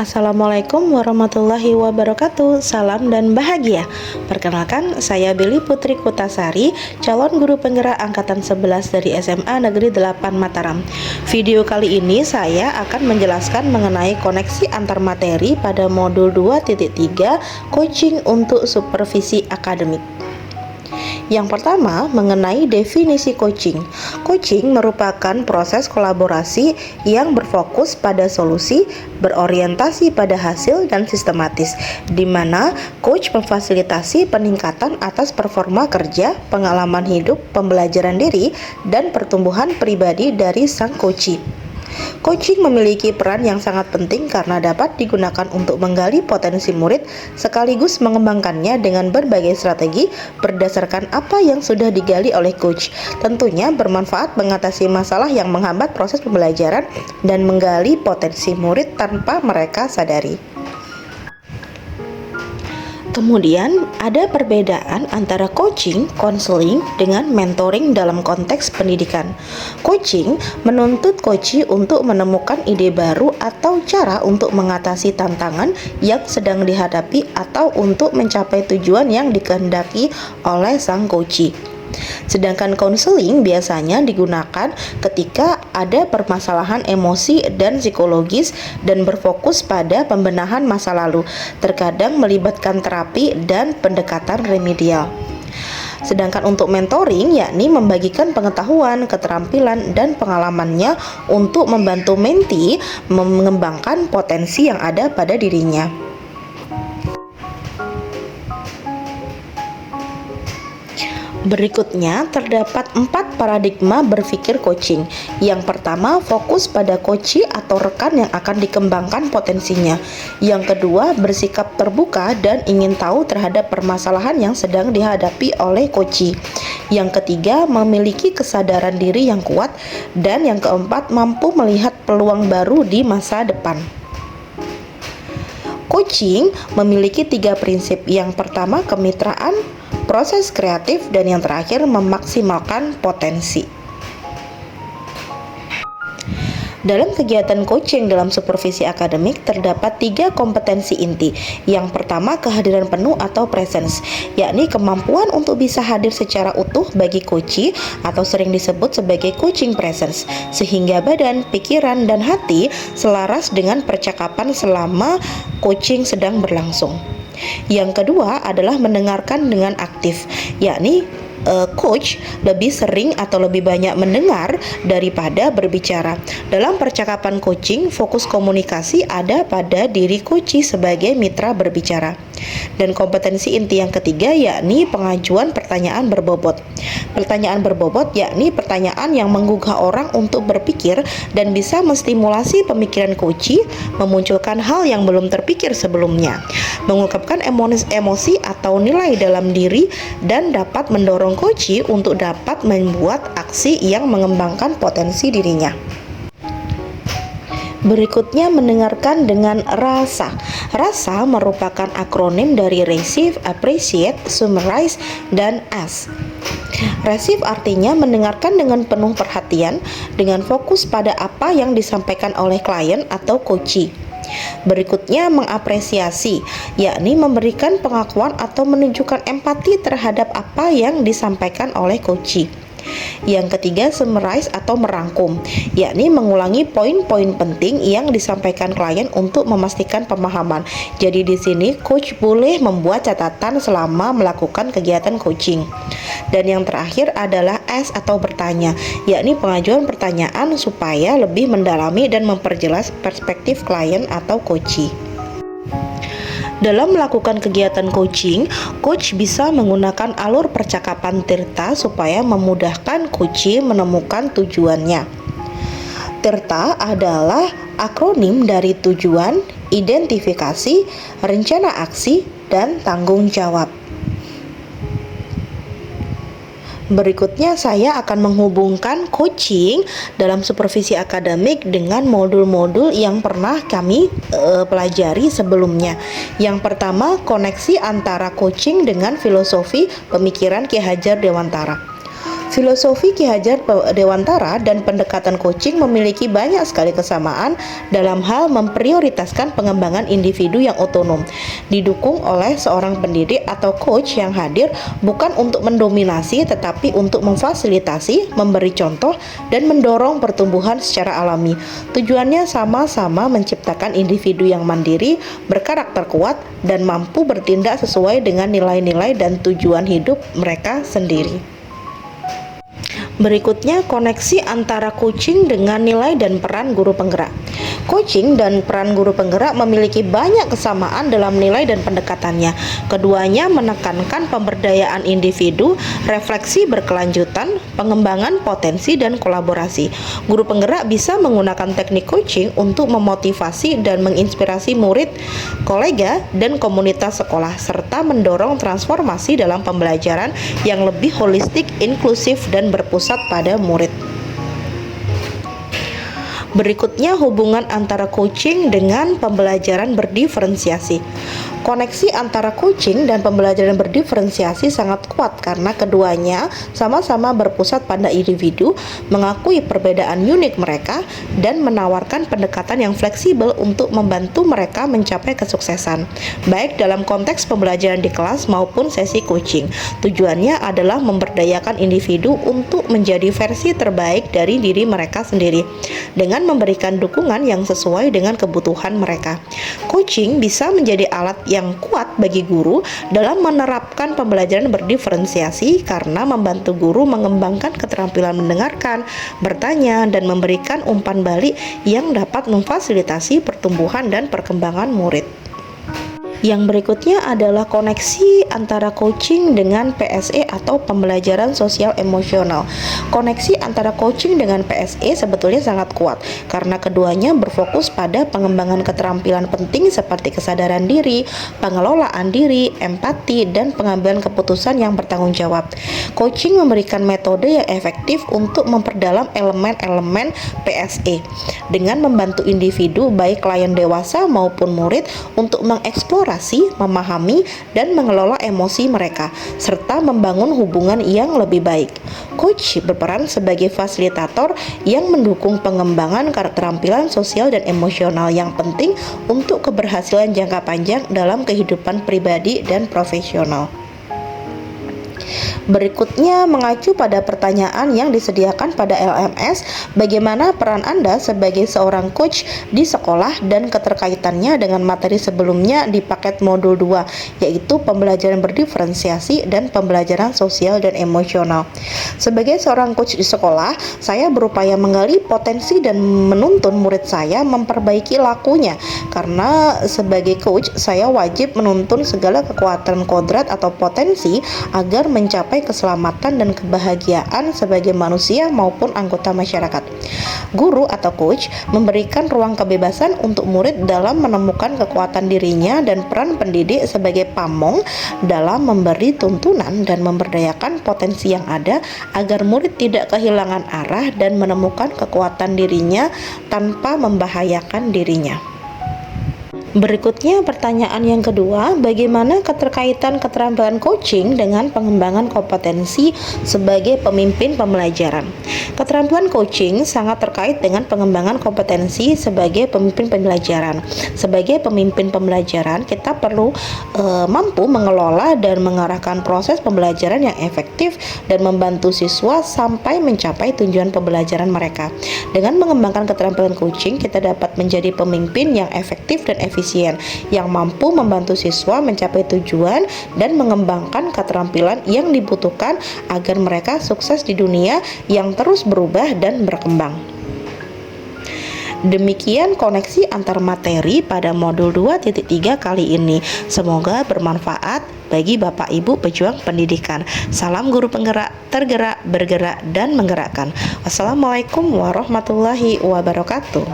Assalamualaikum warahmatullahi wabarakatuh. Salam dan bahagia. Perkenalkan, saya Beli Putri Kutasari, calon guru penggerak angkatan 11 dari SMA Negeri 8 Mataram. Video kali ini saya akan menjelaskan mengenai koneksi antar materi pada modul 2.3 coaching untuk supervisi akademik. Yang pertama, mengenai definisi coaching. Coaching merupakan proses kolaborasi yang berfokus pada solusi, berorientasi pada hasil, dan sistematis, di mana coach memfasilitasi peningkatan atas performa kerja, pengalaman hidup, pembelajaran diri, dan pertumbuhan pribadi dari sang coachee. Coaching memiliki peran yang sangat penting karena dapat digunakan untuk menggali potensi murid sekaligus mengembangkannya dengan berbagai strategi berdasarkan apa yang sudah digali oleh coach. Tentunya bermanfaat mengatasi masalah yang menghambat proses pembelajaran dan menggali potensi murid tanpa mereka sadari. Kemudian ada perbedaan antara coaching, konseling, dengan mentoring dalam konteks pendidikan. Coaching menuntut coachee untuk menemukan ide baru atau cara untuk mengatasi tantangan yang sedang dihadapi atau untuk mencapai tujuan yang dikehendaki oleh sang coachee. Sedangkan konseling biasanya digunakan ketika ada permasalahan emosi dan psikologis dan berfokus pada pembenahan masa lalu, terkadang melibatkan terapi dan pendekatan remedial. Sedangkan untuk mentoring, yakni membagikan pengetahuan, keterampilan, dan pengalamannya untuk membantu mentee mengembangkan potensi yang ada pada dirinya. Berikutnya, terdapat 4 paradigma berpikir coaching. Yang pertama, fokus pada coachee atau rekan yang akan dikembangkan potensinya. Yang kedua, bersikap terbuka dan ingin tahu terhadap permasalahan yang sedang dihadapi oleh coachee. Yang ketiga, memiliki kesadaran diri yang kuat. Dan yang keempat, mampu melihat peluang baru di masa depan. Coaching memiliki 3 prinsip. Yang pertama, kemitraan, proses kreatif, dan yang terakhir memaksimalkan potensi. Dalam kegiatan coaching dalam supervisi akademik terdapat 3 kompetensi inti. Yang pertama, kehadiran penuh atau presence, yakni kemampuan untuk bisa hadir secara utuh bagi coachee atau sering disebut sebagai coaching presence, sehingga badan, pikiran, dan hati selaras dengan percakapan selama coaching sedang berlangsung. Yang kedua adalah mendengarkan dengan aktif, yakni coach lebih sering atau lebih banyak mendengar daripada berbicara. Dalam percakapan coaching, fokus komunikasi ada pada diri coachee sebagai mitra berbicara. Dan kompetensi inti yang ketiga yakni pengajuan pertanyaan berbobot. Pertanyaan berbobot yakni pertanyaan yang menggugah orang untuk berpikir dan bisa menstimulasi pemikiran coachee, memunculkan hal yang belum terpikir sebelumnya, mengungkapkan emosi atau nilai dalam diri, dan dapat mendorong coachee untuk dapat membuat aksi yang mengembangkan potensi dirinya. Berikutnya, mendengarkan dengan rasa. Rasa merupakan akronim dari receive, appreciate, summarize, dan ask. Receive artinya mendengarkan dengan penuh perhatian, dengan fokus pada apa yang disampaikan oleh klien atau coachee. Berikutnya, mengapresiasi, yakni memberikan pengakuan atau menunjukkan empati terhadap apa yang disampaikan oleh coachee. Yang ketiga, summarize atau merangkum, yakni mengulangi poin-poin penting yang disampaikan klien untuk memastikan pemahaman. Jadi di sini coach boleh membuat catatan selama melakukan kegiatan coaching. Dan yang terakhir adalah ask atau bertanya, yakni pengajuan pertanyaan supaya lebih mendalami dan memperjelas perspektif klien atau coachee. Dalam melakukan kegiatan coaching, coach bisa menggunakan alur percakapan tirta supaya memudahkan coachee menemukan tujuannya. Tirta adalah akronim dari tujuan, identifikasi, rencana aksi, dan tanggung jawab. Berikutnya saya akan menghubungkan coaching dalam supervisi akademik dengan modul-modul yang pernah kami pelajari sebelumnya. Yang pertama, koneksi antara coaching dengan filosofi pemikiran Ki Hajar Dewantara. Filosofi Ki Hajar Dewantara dan pendekatan coaching memiliki banyak sekali kesamaan dalam hal memprioritaskan pengembangan individu yang otonom, didukung oleh seorang pendidik atau coach yang hadir bukan untuk mendominasi tetapi untuk memfasilitasi, memberi contoh, dan mendorong pertumbuhan secara alami. Tujuannya sama-sama menciptakan individu yang mandiri, berkarakter kuat, dan mampu bertindak sesuai dengan nilai-nilai dan tujuan hidup mereka sendiri. Berikutnya, koneksi antara coaching dengan nilai dan peran guru penggerak. Coaching dan peran guru penggerak memiliki banyak kesamaan dalam nilai dan pendekatannya. Keduanya menekankan pemberdayaan individu, refleksi berkelanjutan, pengembangan potensi, dan kolaborasi. Guru penggerak bisa menggunakan teknik coaching untuk memotivasi dan menginspirasi murid, kolega, dan komunitas sekolah, serta mendorong transformasi dalam pembelajaran yang lebih holistik, inklusif, dan berpusat pada murid. Berikutnya, hubungan antara coaching dengan pembelajaran berdiferensiasi. Koneksi antara coaching dan pembelajaran berdiferensiasi sangat kuat karena keduanya sama-sama berpusat pada individu, mengakui perbedaan unik mereka, dan menawarkan pendekatan yang fleksibel untuk membantu mereka mencapai kesuksesan, baik dalam konteks pembelajaran di kelas maupun sesi coaching. Tujuannya adalah memberdayakan individu untuk menjadi versi terbaik dari diri mereka sendiri, dengan memberikan dukungan yang sesuai dengan kebutuhan mereka. Coaching bisa menjadi alat yang kuat bagi guru dalam menerapkan pembelajaran berdiferensiasi karena membantu guru mengembangkan keterampilan mendengarkan, bertanya, dan memberikan umpan balik yang dapat memfasilitasi pertumbuhan dan perkembangan murid. Yang berikutnya adalah koneksi antara coaching dengan PSE atau pembelajaran sosial emosional. Koneksi antara coaching dengan PSE sebetulnya sangat kuat karena keduanya berfokus pada pengembangan keterampilan penting seperti kesadaran diri, pengelolaan diri, empati, dan pengambilan keputusan yang bertanggung jawab. Coaching memberikan metode yang efektif untuk memperdalam elemen-elemen PSE dengan membantu individu baik klien dewasa maupun murid untuk mengeksplorasi, memahami, dan mengelola emosi mereka, serta membangun hubungan yang lebih baik. Coach berperan sebagai fasilitator yang mendukung pengembangan keterampilan sosial dan emosional yang penting untuk keberhasilan jangka panjang dalam kehidupan pribadi dan profesional. Berikutnya, mengacu pada pertanyaan yang disediakan pada LMS, bagaimana peran Anda sebagai seorang coach di sekolah dan keterkaitannya dengan materi sebelumnya di paket modul 2, yaitu pembelajaran berdiferensiasi dan pembelajaran sosial dan emosional. Sebagai seorang coach di sekolah, saya berupaya menggali potensi dan menuntun murid saya memperbaiki lakunya, karena sebagai coach, saya wajib menuntun segala kekuatan kodrat atau potensi agar mencapai keselamatan dan kebahagiaan sebagai manusia maupun anggota masyarakat. Guru atau coach memberikan ruang kebebasan untuk murid dalam menemukan kekuatan dirinya, dan peran pendidik sebagai pamong dalam memberi tuntunan dan memberdayakan potensi yang ada agar murid tidak kehilangan arah dan menemukan kekuatan dirinya tanpa membahayakan dirinya. Berikutnya, pertanyaan yang kedua, bagaimana keterkaitan keterampilan coaching dengan pengembangan kompetensi sebagai pemimpin pembelajaran? Keterampilan coaching sangat terkait dengan pengembangan kompetensi sebagai pemimpin pembelajaran. Sebagai pemimpin pembelajaran, kita perlu mampu mengelola dan mengarahkan proses pembelajaran yang efektif dan membantu siswa sampai mencapai tujuan pembelajaran mereka. Dengan mengembangkan keterampilan coaching, kita dapat menjadi pemimpin yang efektif dan efisien, yang mampu membantu siswa mencapai tujuan dan mengembangkan keterampilan yang dibutuhkan agar mereka sukses di dunia yang terus berubah dan berkembang. Demikian koneksi antar materi pada modul 2.3 kali ini. Semoga bermanfaat bagi Bapak Ibu pejuang pendidikan. Salam guru penggerak, tergerak, bergerak, dan menggerakkan. Wassalamualaikum warahmatullahi wabarakatuh.